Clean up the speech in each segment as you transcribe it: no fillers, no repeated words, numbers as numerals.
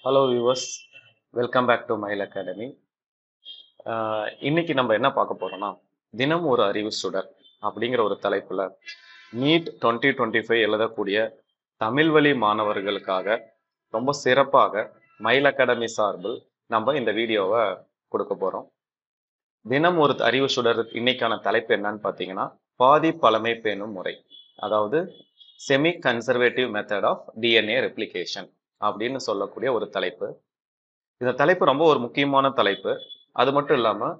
Hello viewers, welcome back to Mayil academy. இன்னைக்கு நம்ம என்ன பார்க்க போறோம்னா, தினம் ஒரு அறிவு சுடர் அப்படிங்கிற ஒரு தலைப்புல நீட் 2025 எழுதக்கூடிய தமிழ் வழி மாணவர்களுக்காக ரொம்ப சிறப்பாக மயில் அகாடமி சார்பில் நம்ம இந்த வீடியோவை கொடுக்க போறோம். தினம் ஒரு அறிவு சுடர் இன்னைக்கான தலைப்பு என்னன்னு பார்த்தீங்கன்னா, பாதி பழமை பேணும் முறை, அதாவது semi conservative method of DNA replication அப்படின்னு சொல்லக்கூடிய ஒரு தலைப்பு. இந்த தலைப்பு ரொம்ப ஒரு முக்கியமான தலைப்பு. அது மட்டும் இல்லாம,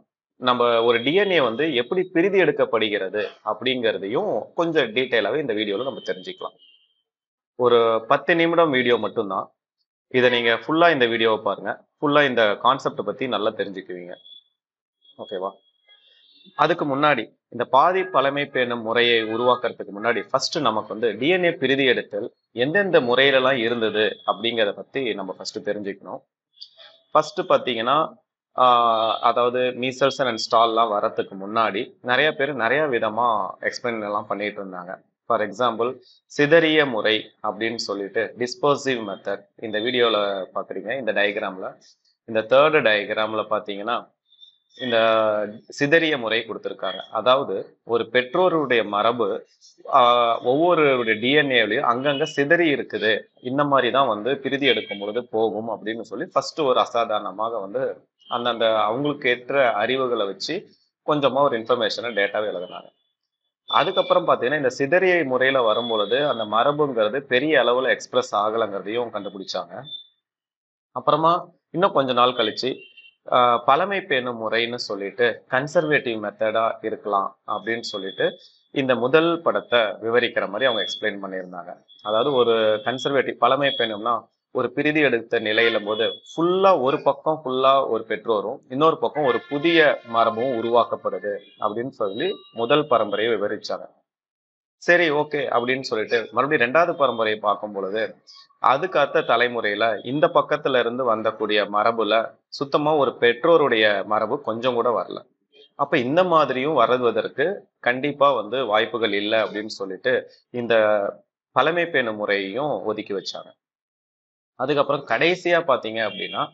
நம்ம ஒரு டிஎன்ஏ வந்து எப்படி பிரிதி எடுக்கப்படுகிறது அப்படிங்கிறதையும் கொஞ்சம் டீட்டெயிலாவே இந்த வீடியோல நம்ம தெரிஞ்சுக்கலாம். ஒரு 10 நிமிடம் வீடியோ மட்டும்தான். இதை நீங்க ஃபுல்லா இந்த வீடியோவை பாருங்க. ஃபுல்லா இந்த கான்செப்ட் பத்தி நல்லா தெரிஞ்சுக்குவீங்க. ஓகேவா? அதுக்கு முன்னாடி இந்த பாதி பழமை பேணும் முறையை உருவாக்குறதுக்கு முன்னாடி ஃபர்ஸ்ட் நமக்கு வந்து டிஎன்ஏ பிரிதி எடுத்தல் எந்தெந்த முறையிலலாம் இருந்தது அப்படிங்கிறத பத்தி நம்ம ஃபர்ஸ்ட் தெரிஞ்சுக்கணும். ஃபர்ஸ்ட் பார்த்தீங்கன்னா, அதாவது மீசல்ஸ் அண்ட் ஸ்டால்லாம் வரத்துக்கு முன்னாடி நிறைய பேர் நிறைய விதமா எக்ஸ்பிளைன் எல்லாம் பண்ணிட்டு இருந்தாங்க. ஃபார் எக்ஸாம்பிள், சிதறிய முறை அப்படின்னு சொல்லிட்டு டிஸ்போசிவ் மெத்தட் இந்த வீடியோல பாக்குறீங்க. இந்த டயக்ராம்ல, இந்த தேர்டு டயக்ராம்ல பாத்தீங்கன்னா இந்த சிதறிய முறை கொடுத்திருக்காங்க. அதாவது ஒரு பெற்றோருடைய மரபு ஒவ்வொரு டிஎன்ஏலையும் அங்கங்க சிதறி இருக்குது, இந்த மாதிரி தான் வந்து பிரிதி எடுக்கும் பொழுது போகும் அப்படின்னு சொல்லி ஃபர்ஸ்ட் ஒரு அசாதாரணமாக வந்து அந்தந்த அவங்களுக்கு ஏற்ற அறிவுகளை வச்சு கொஞ்சமா ஒரு இன்ஃபர்மேஷனை டேட்டாவை எழுதினாங்க. அதுக்கப்புறம் பார்த்தீங்கன்னா இந்த சிதறிய முறையில வரும்பொழுது அந்த மரபுங்கிறது பெரிய அளவுல எக்ஸ்பிரஸ் ஆகலைங்கிறதையும் கண்டுபிடிச்சாங்க. அப்புறமா இன்னும் கொஞ்ச நாள் கழிச்சு பழமை பேணும் முறைன்னு சொல்லிட்டு கன்சர்வேட்டிவ் மெத்தடா இருக்கலாம் அப்படின்னு சொல்லிட்டு இந்த முதல் படத்தை விவரிக்கிற மாதிரி அவங்க எக்ஸ்பிளைன் பண்ணியிருந்தாங்க. அதாவது ஒரு கன்சர்வேட்டிவ் பழமை பேணும்னா ஒரு பிரிதி எடுத்த நிலையில போது ஃபுல்லா ஒரு பக்கம் ஃபுல்லா ஒரு பெற்றோரும் இன்னொரு பக்கம் ஒரு புதிய மரபும் உருவாக்கப்படுது அப்படின்னு சொல்லி முதல் பரம்பரையை விவரிச்சாங்க. சரி, ஓகே அப்படின்னு சொல்லிட்டு மறுபடியும் ரெண்டாவது பரம்பரையை பார்க்கும் பொழுது அதுக்கு அடுத்த தலைமுறையில இந்த பக்கத்துல இருந்து வந்தக்கூடிய மரபுல சுத்தமா ஒரு பெற்றோருடைய மரபு கொஞ்சம் கூட வரல. அப்ப இந்த மாதிரியும் வருவதற்கு கண்டிப்பா வந்து வாய்ப்புகள் இல்லை அப்படின்னு சொல்லிட்டு இந்த பழமை பேணும் முறையையும் ஒதுக்கி வச்சாங்க. அதுக்கப்புறம் கடைசியா பாத்தீங்க அப்படின்னா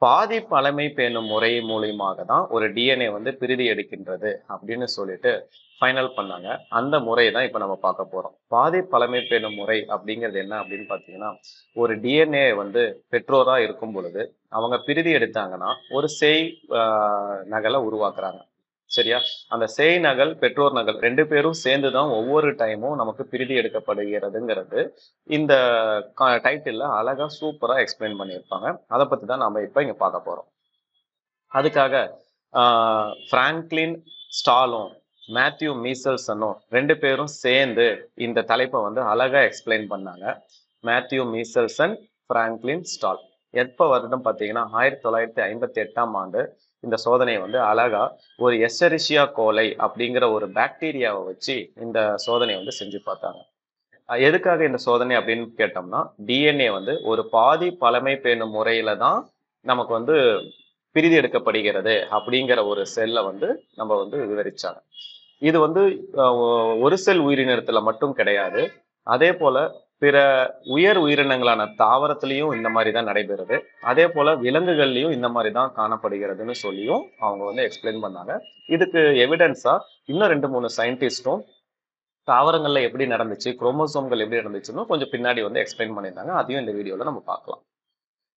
பாதி பழமை பேணும் முறை மூலியமாக தான் ஒரு டிஎன்ஏ வந்து பிரிதி எடுக்கின்றது அப்படின்னு சொல்லிட்டு ஃபைனல் பண்ணாங்க. அந்த முறையை தான் இப்ப நம்ம பார்க்க போறோம். பாதி பழமை பேணும் முறை அப்படிங்கிறது என்ன அப்படின்னு பாத்தீங்கன்னா, ஒரு டிஎன்ஏ வந்து பெற்றோரா இருக்கும் பொழுது அவங்க பிரிதி எடுத்தாங்கன்னா ஒரு சேய் நகலை உருவாக்குறாங்க. சரியா? அந்த சேய் நகல் பெற்றோர் நகல் ரெண்டு பேரும் சேர்ந்துதான் ஒவ்வொரு டைமும் நமக்கு பிரிதி எடுக்கப்படுகிறதுங்கிறது இந்த டைட்டில்ல அழகா சூப்பரா எக்ஸ்பிளைன் பண்ணியிருப்பாங்க. அதை பத்தி தான் நாம இப்ப இங்க பார்க்க போறோம். அதுக்காக பிராங்க்லின் ஸ்டாலும் மேத்யூ மீசல்சனும் ரெண்டு பேரும் சேர்ந்து இந்த தலைப்பை வந்து அழகா எக்ஸ்பிளைன் பண்ணாங்க. Matthew Meselson, Franklin Stahl. எப்ப வருடம் பார்த்தீங்கன்னா 1958 இந்த சோதனையை வந்து அழகா ஒரு எஸ்டரிஷியா கோலை அப்படிங்கிற ஒரு பாக்டீரியாவை வச்சு இந்த சோதனையை வந்து செஞ்சு பார்த்தாங்க. எதுக்காக இந்த சோதனை அப்படின்னு கேட்டோம்னா, டிஎன்ஏ வந்து ஒரு பாதி பழமை பேணும் முறையில தான் நமக்கு வந்து பிரிதி எடுக்கப்படுகிறது அப்படிங்கிற ஒரு செல்லை வந்து நம்ம வந்து விவரிச்சாங்க. இது வந்து ஒரு செல் உயிரினத்துல மட்டும் கிடையாது. அதே போல பிற உயர் உயிரினங்களான தாவரத்திலையும் இந்த மாதிரி தான் நடைபெறுது. அதே போல விலங்குகள்லயும் இந்த மாதிரி தான் காணப்படுகிறதுன்னு சொல்லியும் அவங்க வந்து எக்ஸ்பிளைன் பண்ணாங்க. இதுக்கு எவிடன்ஸா இன்னும் 2-3 சயின்டிஸ்டும் தாவரங்கள்ல எப்படி நடந்துச்சு, குரோமோசோம்கள் எப்படி நடந்துச்சுன்னு கொஞ்சம் பின்னாடி வந்து எக்ஸ்பிளைன் பண்ணியிருந்தாங்க. அதையும் இந்த வீடியோல நம்ம பார்க்கலாம்.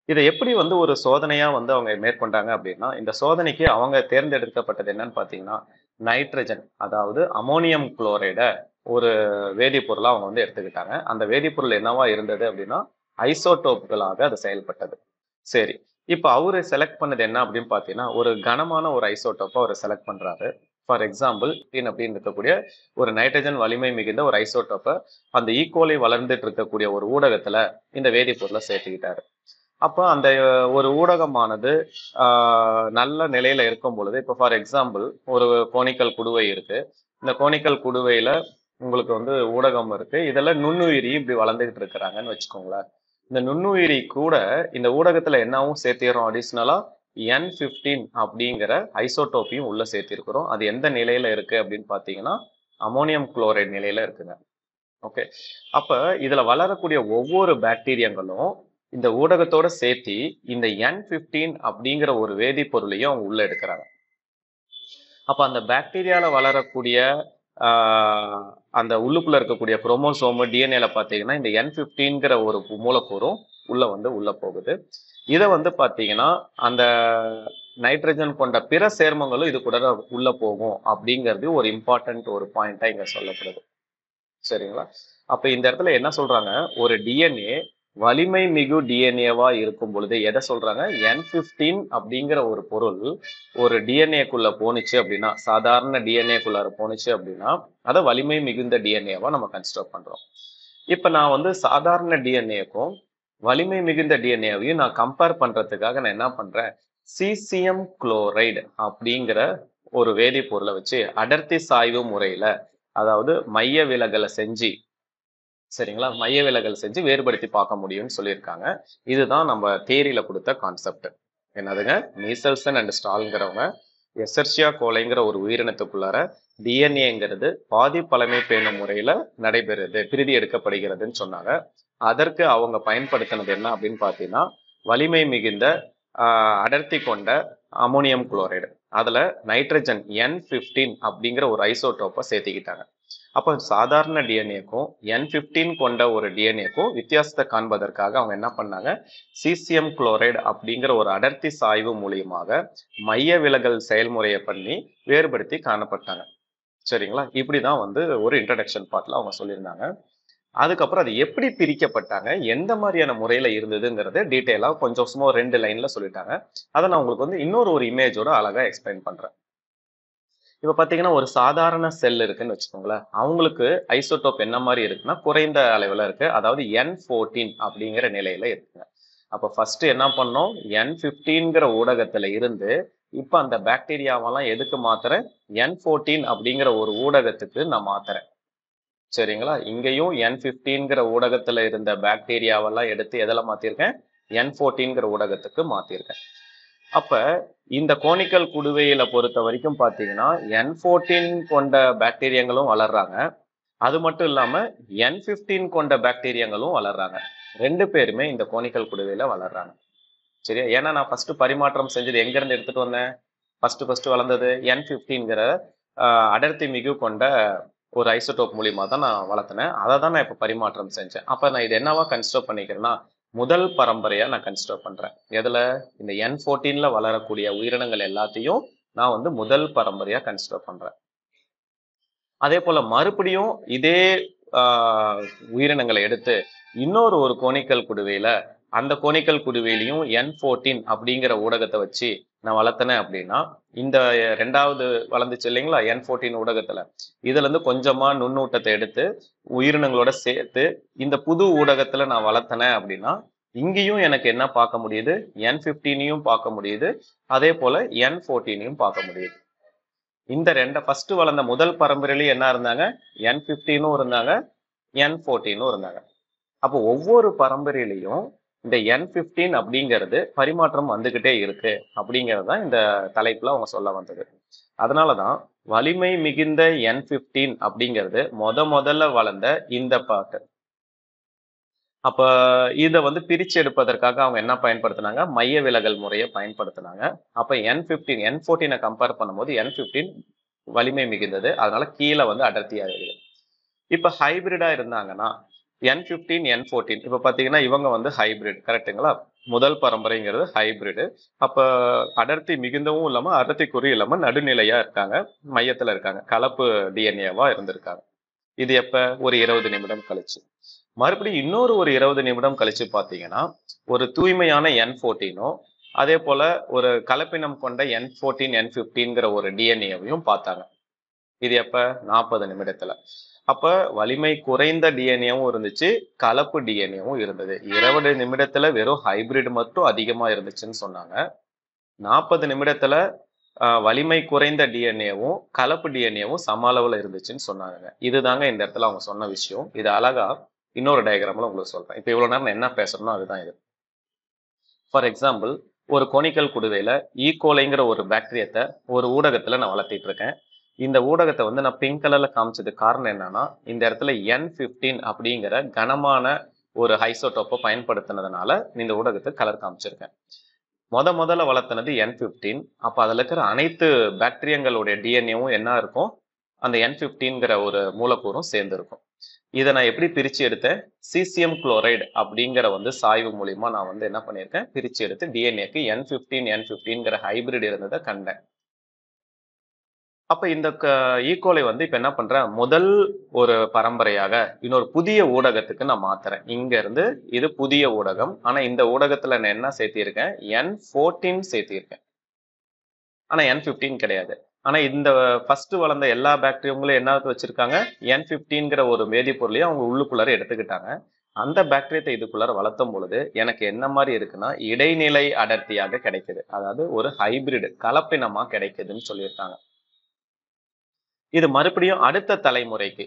இதை எப்படி வந்து ஒரு சோதனையா வந்து அவங்க மேற்கொண்டாங்க அப்படின்னா, இந்த சோதனைக்கு அவங்க தேர்ந்தெடுக்கப்பட்டது என்னன்னு பார்த்தீங்கன்னா, நைட்ரஜன், அதாவது அமோனியம் குளோரைடை ஒரு வேதிப்பொருளா அவங்க வந்து எடுத்துக்கிட்டாங்க. அந்த வேதிப்பொருள் என்னவா இருந்தது அப்படின்னா ஐசோடோப்புகளாக அது செயல்பட்டது. சரி, இப்ப அவரு செலக்ட் பண்ணது என்ன அப்படின்னு பாத்தீங்கன்னா, ஒரு கனமான ஒரு ஐசோடோப்பை அவர் செலக்ட் பண்றாரு. ஃபார் எக்ஸாம்பிள் அப்படின்னு இருக்கக்கூடிய ஒரு நைட்ரஜன் வலிமை மிகுந்த ஒரு ஐசோடோப்பை அந்த ஈக்குவலி வளர்ந்துட்டு இருக்கக்கூடிய ஒரு ஊடகத்துல இந்த வேதிப்பொருளை சேர்த்துக்கிட்டாரு. அப்போ அந்த ஒரு ஊடகமானது நல்ல நிலையில இருக்கும் பொழுது, இப்போ ஃபார் எக்ஸாம்பிள் ஒரு கோனிக்கல் குடுவை இருக்கு. இந்த கோனிக்கல் குடுவையில உங்களுக்கு வந்து ஊடகம் இருக்கு. இதெல்லாம் நுண்ணுயிரி இப்படி வளர்ந்துகிட்டு இருக்கிறாங்கன்னு வச்சுக்கோங்களேன். இந்த நுண்ணுயிரி கூட இந்த ஊடகத்துல என்னவும் சேர்த்திடுறோம், அடிஷ்னலா N15 அப்படிங்கிற ஐசோடோப்பையும் உள்ள சேர்த்திருக்கிறோம். அது எந்த நிலையில இருக்கு அப்படின்னு பாத்தீங்கன்னா அமோனியம் குளோரைடு நிலையில இருக்குங்க. ஓகே, அப்ப இதுல வளரக்கூடிய ஒவ்வொரு பாக்டீரியாங்களும் இந்த ஊடகத்தோட சேர்த்து இந்த N15 அப்படிங்கிற ஒரு வேதிப்பொருளையும் அவங்க உள்ள எடுக்கிறாங்க. அப்ப அந்த பாக்டீரியால வளரக்கூடிய அந்த உள்ளுக்குள்ள இருக்கக்கூடிய குரோமோசோமு டிஎன்ஏல பாத்தீங்கன்னா இந்த N15ங்கிற ஒரு மூலக்கூறும் உள்ள போகுது. இதை பாத்தீங்கன்னா அந்த நைட்ரஜன் கொண்ட பிற சேர்மங்களும் இது கூட உள்ள போகும் அப்படிங்கிறது ஒரு இம்பார்ட்டன்ட் ஒரு பாயிண்டா இங்க சொல்லப்படுது. சரிங்களா? அப்ப இந்த இடத்துல என்ன சொல்றாங்க, ஒரு டிஎன்ஏ வலிமை மிகு டிஎன்ஏவா இருக்கும் பொழுது எதை சொல்றாங்க, N15 அப்படிங்கிற ஒரு பொருள் ஒரு டிஎன்ஏக்குள்ள போனுச்சு அப்படின்னா, சாதாரண டிஎன்ஏக்குள்ளார போனுச்சு அப்படின்னா அதை வலிமை மிகுந்த டிஎன்ஏவா நம்ம கன்சிடர் பண்றோம். இப்ப நான் சாதாரண டிஎன்ஏக்கும் வலிமை மிகுந்த டிஎன்ஏவையும் நான் கம்பேர் பண்றதுக்காக நான் என்ன பண்றேன், சீசியம் குளோரைடு அப்படிங்கிற ஒரு வேதிப்பொருளை வச்சு அடர்த்தி சாய்வு முறையில, அதாவது மைய விலகலை செஞ்சு, சரிங்களா, மைய விலகல் செஞ்சு வேறுபடுத்தி பார்க்க முடியும்னு சொல்லியிருக்காங்க. இதுதான் நம்ம தியரியில கொடுத்த கான்செப்ட். என்னதுங்க, மீசல்சன் அண்ட் ஸ்டால்ங்கிறவங்க எசர்சியா கோலைங்கிற ஒரு உயிரினத்துக்குள்ளார டிஎன்ஏங்கிறது பாதி பழமை பேணும் முறையில நடைபெறுது, பிரிதி எடுக்கப்படுகிறதுன்னு சொன்னாங்க. அதற்கு அவங்க பயன்படுத்தினது என்ன அப்படின்னு பார்த்தீங்கன்னா, வலிமை மிகுந்த அடர்த்தி கொண்ட அமோனியம் குளோரைடு, அதுல நைட்ரஜன் N15 அப்படிங்கிற ஒரு ஐசோடோப்பை சேர்த்திக்கிட்டாங்க. அப்போ சாதாரண டிஎன்ஏக்கும் N15 கொண்ட ஒரு டிஎன்ஏக்கும் வித்தியாசத்தை காண்பதற்காக அவங்க என்ன பண்ணாங்க, சீசியம் குளோரைடு அப்படிங்கிற ஒரு அடர்த்தி சாய்வு மூலியமாக மைய விலகல் செயல்முறையை பண்ணி வேறுபடுத்தி காணப்பட்டாங்க. சரிங்களா? இப்படிதான் ஒரு இன்ட்ரடக்ஷன் பார்ட்ல அவங்க சொல்லியிருந்தாங்க. அதுக்கப்புறம் அது எப்படி பிரிக்கப்பட்டாங்க, எந்த மாதிரியான முறையில இருந்ததுங்கிறத டீட்டெயிலா கொஞ்சம் சும்மா 2 லைன்ல சொல்லிட்டாங்க. அதை நான் உங்களுக்கு இன்னொரு ஒரு இமேஜோட அழகா எக்ஸ்பிளைன் பண்றேன். இப்ப பாத்தீங்கன்னா ஒரு சாதாரண செல் இருக்குன்னு வச்சுக்கோங்களேன், அவங்களுக்கு ஐசோடோப் என்ன மாதிரி இருக்குன்னா குறைந்த அளவுல இருக்கு, அதாவது N14 அப்படிங்கிற நிலையில இருக்குங்க. அப்ப ஃபர்ஸ்ட் என்ன பண்ணோம், N15ங்கிற ஊடகத்துல இருந்து இப்ப அந்த பாக்டீரியாவெல்லாம் எதுக்கு மாத்துறேன், N14 அப்படிங்கிற ஒரு ஊடகத்துக்கு நான் மாத்துறேன். சரிங்களா? இங்கேயும் N15ங்கிற ஊடகத்துல இருந்த பாக்டீரியாவெல்லாம் எடுத்து எதில் மாத்திருக்கேன், N14ங்கிற ஊடகத்துக்கு மாத்திருக்கேன். அப்ப இந்த கோனிக்கல் குடுவையில பொறுத்த வரைக்கும் பாத்தீங்கன்னா N14 கொண்ட பாக்டீரியங்களும் வளர்றாங்க, அது மட்டும் இல்லாம N15 கொண்ட பாக்டீரியங்களும் வளர்றாங்க. 2 பேருமே இந்த கோனிக்கல் குடுவையில வளர்றாங்க. சரியா? ஏன்னா நான் ஃபர்ஸ்ட் பரிமாற்றம் செஞ்சது எங்க இருந்து எடுத்துட்டு வந்தேன், ஃபர்ஸ்ட் வளர்ந்தது N15ங்கிற அடர்த்தி மிகு கொண்ட ஒரு ஐசோடோப் மூலியமா தான் நான் வளர்த்தினேன். அதை தான் நான் இப்ப பரிமாற்றம் செஞ்சேன். அப்ப நான் இது என்னவா கன்சிடர் பண்ணிக்கிறேன்னா, முதல் பரம்பரையா நான் கன்சிடர் பண்றேன். எதுல, இந்த N14ல வளரக்கூடிய உயிரினங்கள் எல்லாத்தையும் நான் முதல் பரம்பரையா கன்சிடர் பண்றேன். அதே போல மறுபடியும் இதே உயிரினங்களை எடுத்து இன்னொரு ஒரு கோனிக்கல் குடுவையில, அந்த கோனிக்கல் குடுவையிலையும் N14 அப்படிங்கிற ஊடகத்தை வச்சு நான் வளர்த்தனேன் அப்படின்னா, இந்த 2வது வளர்ந்துச்சு இல்லைங்களா N14 ஊடகத்துல, இதுல இருந்து கொஞ்சமா நுண்ணூட்டத்தை எடுத்து உயிரினங்களோட சேர்த்து இந்த புது ஊடகத்துல நான் வளர்த்தனேன் அப்படின்னா, இங்கேயும் எனக்கு என்ன பார்க்க முடியுது, N15யும் பார்க்க முடியுது, அதே போல N14யும் பார்க்க முடியுது. இந்த ஃபர்ஸ்ட் வளர்ந்த முதல் பரம்பரையிலயும் என்ன இருந்தாங்க, N15ம் இருந்தாங்க, N14ம் இருந்தாங்க. அப்போ ஒவ்வொரு பரம்பரையிலையும் இந்த N15 அப்படிங்கிறது பரிமாற்றம் வந்துகிட்டே இருக்கு அப்படிங்கிறது தான் இந்த தலைப்புல அவங்க சொல்ல வந்தது. அதனாலதான் வலிமை மிகுந்த N15 அப்படிங்கிறது முதல்ல வளர்ந்த இந்த பாட்டு. அப்ப இதை பிரிச்சு எடுப்பதற்காக அவங்க என்ன பயன்படுத்தினாங்க, மைய விலகல் முறையை பயன்படுத்தினாங்க. அப்ப N14 கம்பேர் பண்ணும்போது N15 வலிமை மிகுந்தது, அதனால கீழே அடர்த்தியா இருக்குது. இப்ப ஹைபிரிடா இருந்தாங்கன்னா N15 N14 இப்ப பாத்தீங்கன்னா இவங்க ஹைபிரிட், கரெக்டுங்களா? முதல் பரம்பரைங்கிறது ஹைபிரிடு. அப்ப அடர்த்தி மிகுந்தவும் இல்லாம அடர்த்தி குறி இல்லாம நடுநிலையா இருக்காங்க, மையத்துல இருக்காங்க, கலப்பு டிஎன்ஏவா இருந்திருக்காங்க. இது எப்ப, ஒரு 20 நிமிடம் கழிச்சு. மறுபடியும் இன்னொரு ஒரு 20 நிமிடம் கழிச்சு பாத்தீங்கன்னா ஒரு தூய்மையான N14 அதே போல ஒரு கலப்பினம் கொண்ட N14 N15ங்கிற ஒரு டிஎன்ஏவையும் பார்த்தாங்க. இது எப்ப, 40 நிமிடத்துல. அப்ப வலிமை குறைந்த டிஎன்ஏவும் இருந்துச்சு, கலப்பு டிஎன்ஏவும் இருந்தது. 20 நிமிடத்துல வெறும் ஹைபிரிட் மட்டும் அதிகமா இருந்துச்சுன்னு சொன்னாங்க. 40 நிமிடத்துல வலிமை குறைந்த டிஎன்ஏவும் கலப்பு டிஎன்ஏவும் சம அளவுல இருந்துச்சுன்னு சொன்னாங்க. இதுதாங்க இந்த இடத்துல அவங்க சொன்ன விஷயம். இது அழகா இன்னொரு டயக்ராம்ல உங்களுக்கு சொல்றேன். இப்ப இவ்வளவு நேரம் என்ன பேசணும்னோ அதுதான் இது. ஃபார் எக்ஸாம்பிள், ஒரு கோனிக்கல் குடுவையில ஈகோலைங்கிற ஒரு பாக்டீரியத்தை ஒரு ஊடகத்துல நான் வளர்த்திட்டு இருக்கேன். இந்த ஊடகத்தை நான் பிங்க் கலர்ல காமிச்சது காரணம் என்னன்னா, இந்த இடத்துல N15 அப்படிங்கிற கனமான ஒரு ஐசோடோப்பை பயன்படுத்தினதுனால இந்த ஊடகத்துக்கு கலர் காமிச்சிருக்கேன். முதல்ல வளர்த்துனது N15. அப்ப அதுல இருக்கிற அனைத்து பாக்டீரியங்களுடைய டிஎன்ஏவும் என்ன இருக்கும், அந்த N15ங்கிற ஒரு மூலக்கூறும் சேர்ந்து இருக்கும். இதை நான் எப்படி பிரிச்சு எடுத்தேன், சீசியம் குளோரைடு அப்படிங்கிற சாய்வு மூலியமா நான் என்ன பண்ணியிருக்கேன், பிரிச்சு எடுத்து டிஎன்ஏக்கு N15ங்கிற ஹைபிரிட் இருந்ததை கண்டேன். அப்ப இந்த ஈகோலை இப்ப என்ன பண்றேன், முதல் ஒரு பரம்பரையாக இன்னொரு புதிய ஊடகத்துக்கு நான் மாத்துறேன். இங்க இருந்து இது புதிய ஊடகம். ஆனா இந்த ஊடகத்துல நான் என்ன சேர்த்திருக்கேன், N14 சேர்த்திருக்கேன். ஆனா N15 கிடையாது. ஆனா இந்த ஃபர்ஸ்ட் வளர்ந்த எல்லா பாக்டீரியங்களும் என்ன வச்சிருக்காங்க, N15ங்கிற ஒரு வேதிப்பொருளையும் அவங்க உள்ளுக்குள்ளார எடுத்துக்கிட்டாங்க. அந்த பாக்டீரியத்தை இதுக்குள்ளார வளர்த்தும் பொழுது எனக்கு என்ன மாதிரி இருக்குன்னா, இடைநிலை அடர்த்தியாக கிடைக்குது. அதாவது ஒரு ஹைபிரிட் கலப்பினமா கிடைக்குதுன்னு சொல்லியிருக்காங்க. இது மறுபடியும் அடுத்த தலைமுறைக்கு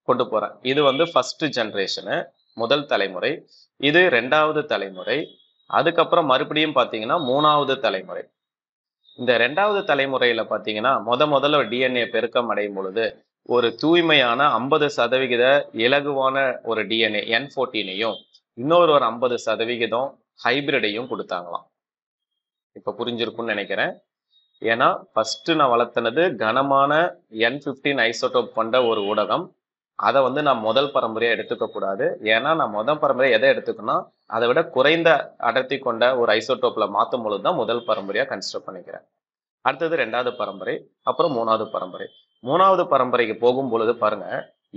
கொண்டு போறேன். இது ஃபர்ஸ்ட் ஜெனரேஷனு, முதல் தலைமுறை. இது 2வது தலைமுறை. அதுக்கப்புறம் மறுபடியும் பாத்தீங்கன்னா 3வது தலைமுறை. இந்த 2வது தலைமுறையில பாத்தீங்கன்னா முதல்ல டிஎன்ஏ பெருக்கம் அடையும் பொழுது ஒரு தூய்மையான 50% இலகுவான ஒரு டிஎன்ஏ N14ஐயும் இன்னொரு 50% ஹைபிரிடையும் கொடுத்தாங்களாம். இப்ப புரிஞ்சிருக்கும்னு நினைக்கிறேன். ஏன்னா ஃபர்ஸ்ட் நான் வளர்த்தினது கனமான N15 ஐசோடோப் கொண்ட ஒரு ஊடகம். அதை நான் முதல் பரம்பரையா எடுத்துக்க கூடாது. ஏன்னா நான் முதல் பரம்பரையை எதை எடுத்துக்கணும், அதை விட குறைந்த அடர்த்தி கொண்ட ஒரு ஐசோடோப்ல மாற்றும் பொழுதுதான் முதல் பரம்பரையா கன்சிடர் பண்ணிக்கிறேன். அடுத்தது 2வது பரம்பரை, அப்புறம் 3வது பரம்பரை. 3வது பரம்பரைக்கு போகும் பொழுது பாருங்க,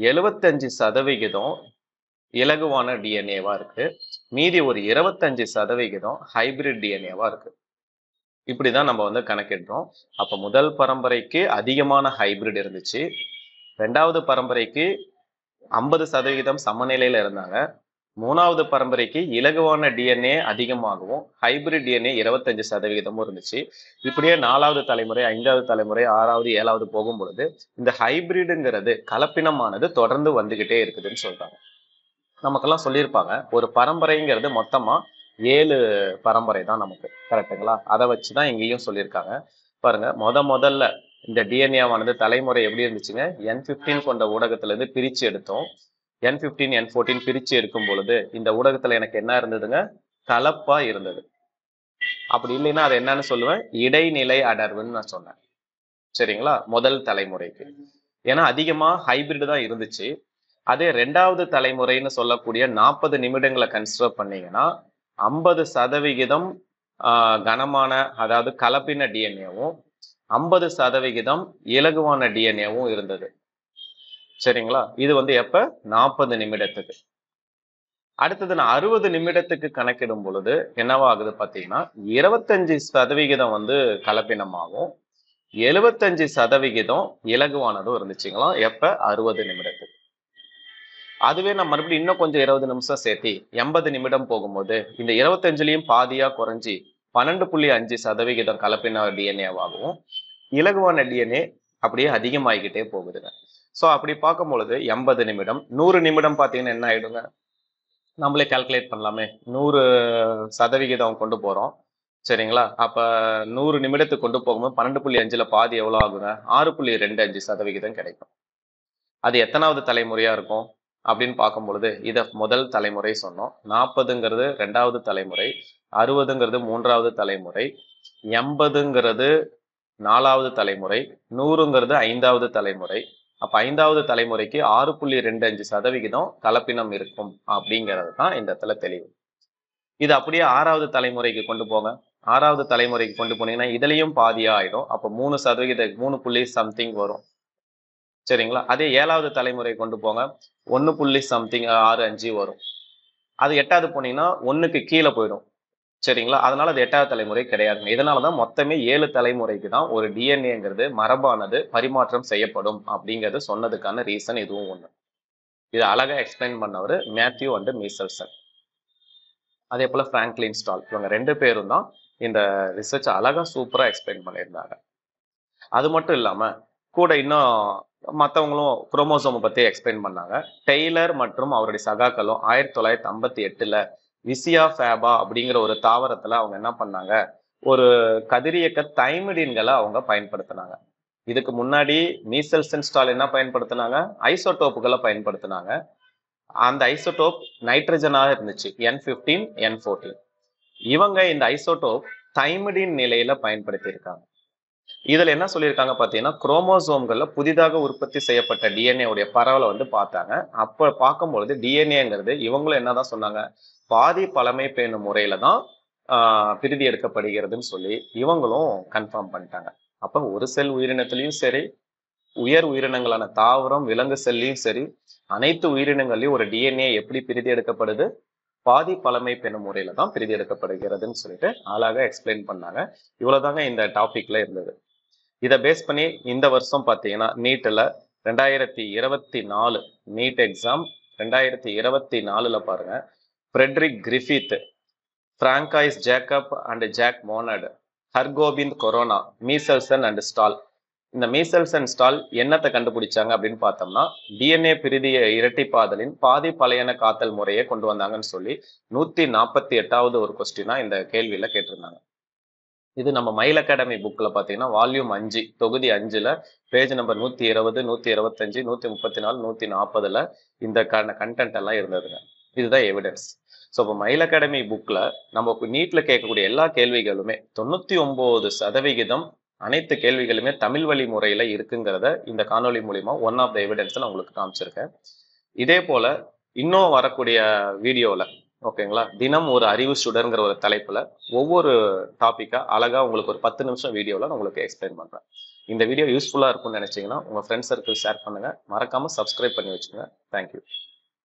75% இலகுவான டிஎன்ஏவா இருக்கு, மீதி ஒரு 25% ஹைபிரிட் டிஎன்ஏவா இருக்கு. இப்படிதான் நம்ம கணக்கிடுறோம். அப்ப முதல் பரம்பரைக்கு அதிகமான ஹைபிரிட் இருந்துச்சு, 2வது பரம்பரைக்கு 50% சமநிலையில இருந்தாங்க, 3வது பரம்பரைக்கு இலகுவான டிஎன்ஏ அதிகமாகவும் ஹைபிரிட் டிஎன்ஏ 25% இருந்துச்சு. இப்படியே 4வது தலைமுறை, 5வது தலைமுறை, 6வது 7வது போகும் பொழுது இந்த ஹைபிரிடுங்கிறது கலப்பினமானது தொடர்ந்து வந்துகிட்டே இருக்குதுன்னு சொல்றாங்க. நமக்கெல்லாம் சொல்லியிருப்பாங்க, ஒரு பரம்பரைங்கிறது மொத்தமா 7 பரம்பரை தான் நமக்கு, கரெக்டுங்களா? அதை வச்சுதான் இங்கேயும் சொல்லியிருக்காங்க. பாருங்க, முதல்ல இந்த டிஎன்ஏவானது தலைமுறை எப்படி இருந்துச்சுங்க, N15 கொண்ட ஊடகத்துல இருந்து பிரிச்சு எடுத்தோம். N15 N14 பிரிச்சு எடுக்கும் பொழுது இந்த ஊடகத்துல எனக்கு என்ன இருந்ததுங்க, கலப்பா இருந்தது. அப்படி இல்லைன்னா அது என்னன்னு சொல்லுவேன், இடைநிலை அடர்வுன்னு நான் சொன்னேன். சரிங்களா? முதல் தலைமுறைக்கு ஏன்னா அதிகமா ஹைபிரிட் தான் இருந்துச்சு. அதே 2வது தலைமுறைன்னு சொல்லக்கூடிய 40 நிமிடங்களை கன்சிடர் பண்ணீங்கன்னா 50% கனமான, அதாவது கலப்பின டிஎன்ஏவும் 50% இலகுவான டிஎன்ஏவும் இருந்தது. சரிங்களா? இது எப்ப 40 நிமிடத்துக்கு. அடுத்தது நான் 60 நிமிடத்துக்கு கணக்கிடும் பொழுது என்னவாகுது பாத்தீங்கன்னா, 25% கலப்பினமாகவும் 75% இலகுவானதும் இருந்துச்சுங்களாம். எப்ப 60 நிமிடத்துக்கு. அதுவே நான் மறுபடியும் இன்னும் கொஞ்சம் 20 நிமிஷம் சேர்த்தி 80 நிமிடம் போகும்போது இந்த 25லயும் பாதியா குறைஞ்சி 12.5% கலப்பின டிஎன்ஏவாகவும் இலகுவான டிஎன்ஏ அப்படியே அதிகமாகிக்கிட்டே போகுதுங்க. ஸோ அப்படி பார்க்கும் பொழுது 80 நிமிடம், 100 நிமிடம் பார்த்தீங்கன்னா என்ன ஆயிடுங்க, நம்மளே கால்குலேட் பண்ணலாமே. 100% கொண்டு போறோம், சரிங்களா? அப்ப 100 நிமிடத்துக்கு கொண்டு போகும்போது 12.5ல பாதி எவ்வளவு ஆகுங்க, 6.25% கிடைக்கும். அது எத்தனாவது தலைமுறையா இருக்கும் அப்படின்னு பார்க்கும் பொழுது இதை முதல் தலைமுறை சொன்னோம், 40ங்கிறது 2வது தலைமுறை, 60ங்கிறது 3வது தலைமுறை, 80ங்கிறது 4வது தலைமுறை, 100ங்கிறது 5வது தலைமுறை. அப்ப 5வது தலைமுறைக்கு 6.25% கலப்பினம் இருக்கும் அப்படிங்கிறது தான் இந்த இடத்துல தெளிவு. இது அப்படியே 6வது தலைமுறைக்கு கொண்டு போங்க. 6வது தலைமுறைக்கு கொண்டு போனீங்கன்னா இதுலயும் பாதியா ஆயிடும். அப்ப 3%, 3 சம்திங் வரும். சரிங்களா? அதே 7வது தலைமுறை கொண்டு போங்க, 1.65 வரும். அது 8வது போனீங்கன்னா 1க்கு கீழே போயிடும். சரிங்களா? அதனால அது 8வது தலைமுறை கிடையாதுங்க. இதனாலதான் மொத்தமே 7 தலைமுறைக்கு தான் ஒரு டிஎன்ஏங்கிறது மரபானது பரிமாற்றம் செய்யப்படும் அப்படிங்கிறது சொன்னதுக்கான ரீசன் இதுவும் ஒண்ணு. இது அழகா எக்ஸ்பிளைன் பண்ணவர் மேத்யூ அண்ட் மீசல்சன். அதே போல பிராங்க்லின் ஸ்டால், இவங்க 2 பேரும் தான் இந்த ரிசர்ச் அழகா சூப்பரா எக்ஸ்பிளைன் பண்ணியிருந்தாங்க. அது மட்டும் இல்லாம கூட இன்னும் மற்றவங்களும் குரோமோசோமை பத்தி எக்ஸ்பிளைன் பண்ணாங்க. டெய்லர் மற்றும் அவருடைய சகாக்களும் 1958ல விசியா ஃபேபா அப்படிங்கிற ஒரு தாவரத்துல அவங்க என்ன பண்ணாங்க, ஒரு கதிரியக்க தைமிடின்களை அவங்க பயன்படுத்தினாங்க. இதுக்கு முன்னாடி மீசல்சன் ஸ்டால் என்ன பயன்படுத்தினாங்க, ஐசோடோப்புகளை பயன்படுத்தினாங்க. அந்த ஐசோடோப் நைட்ரஜனாக இருந்துச்சு, N15 N14. இவங்க இந்த ஐசோடோப் தைமிடின் நிலையில பயன்படுத்தி இருக்காங்க. இதுல என்ன சொல்லியிருக்காங்க பாத்தீங்கன்னா, குரோமோசோம்கள்ல புதிதாக உற்பத்தி செய்யப்பட்ட டிஎன்ஏ உடைய பரவலை வந்து பார்த்தாங்க. அப்ப பார்க்கும்பொழுது டிஎன்ஏங்கிறது இவங்களும் என்னதான் சொன்னாங்க, பாதி பழமை பேணும் முறையில தான் பிரிதி எடுக்கப்படுகிறதுன்னு சொல்லி இவங்களும் கன்ஃபார்ம் பண்ணிட்டாங்க. அப்ப ஒரு செல் உயிரினத்திலையும் சரி, உயர் உயிரினங்களான தாவரம், விலங்கு செல்லையும் சரி, அனைத்து உயிரினங்கள்லயும் ஒரு டிஎன்ஏ எப்படி பிரிதி எடுக்கப்படுது, பாதி பழமை பெண்ணும் முறையில தான் பிரிதி எடுக்கப்படுகிறதுன்னு சொல்லிட்டு அழகா எக்ஸ்பிளைன் பண்ணாங்க. இவ்வளவுதாங்க இந்த டாபிக்ல இருந்தது. இதை பேஸ் பண்ணி இந்த வருஷம் பார்த்தீங்கன்னா நீட்ல 2024 நீட் எக்ஸாம் 2024 பாருங்க, Frederick Griffith, Francois Jacob and Jacques Monod, Hargobind Khorana, Meselson and Stahl. இந்த மீசல்ஸ் அண்ட் ஸ்டால் என்னத்தை கண்டுபிடிச்சாங்க அப்படின்னு பார்த்தோம்னா, டிஎன்ஏ பிரிதிய இரட்டிப்பாதலின் பாதி பழையன காத்தல் முறையை கொண்டு வந்தாங்கன்னு சொல்லி 148வது ஒரு கொஸ்டினா இந்த கேள்வியில கேட்டிருந்தாங்க. இது நம்ம மயில் அகாடமி புக்ல பாத்தீங்கன்னா வால்யூம் 5 தொகுதி 5ல பேஜ் நம்பர் 120, 125, 134, 140ல இந்த கண்டென்ட் எல்லாம் இருந்ததுங்க. இதுதான் எவிடன்ஸ். ஸோ இப்போ மயில் அகாடமி புக்ல நம்ம நீட்ல கேட்கக்கூடிய எல்லா கேள்விகளுமே 99% அனைத்து கேள்விகளுமே தமிழ் வழி முறையில இருக்குங்கிறத இந்த காணொலி மூலியமா ஒன் ஆஃப் த எவிடன்ஸ் நான் உங்களுக்கு காமிச்சிருக்கேன். இதே போல இன்னும் வரக்கூடிய வீடியோல ஓகேங்களா, தினம் ஒரு அறிவு சுடர்ங்கிற ஒரு தலைப்புல ஒவ்வொரு டாபிக்கா அழகா உங்களுக்கு ஒரு 10 நிமிஷம் வீடியோல நான் உங்களுக்கு எக்ஸ்பிளைன் பண்றேன். இந்த வீடியோ யூஸ்ஃபுல்லா இருக்கும்னு நினைச்சீங்கன்னா உங்க ஃப்ரெண்ட்ஸ் சர்க்கிள் ஷேர் பண்ணுங்க. மறக்காம சப்ஸ்கிரைப் பண்ணி வச்சுங்க. தேங்க்யூ.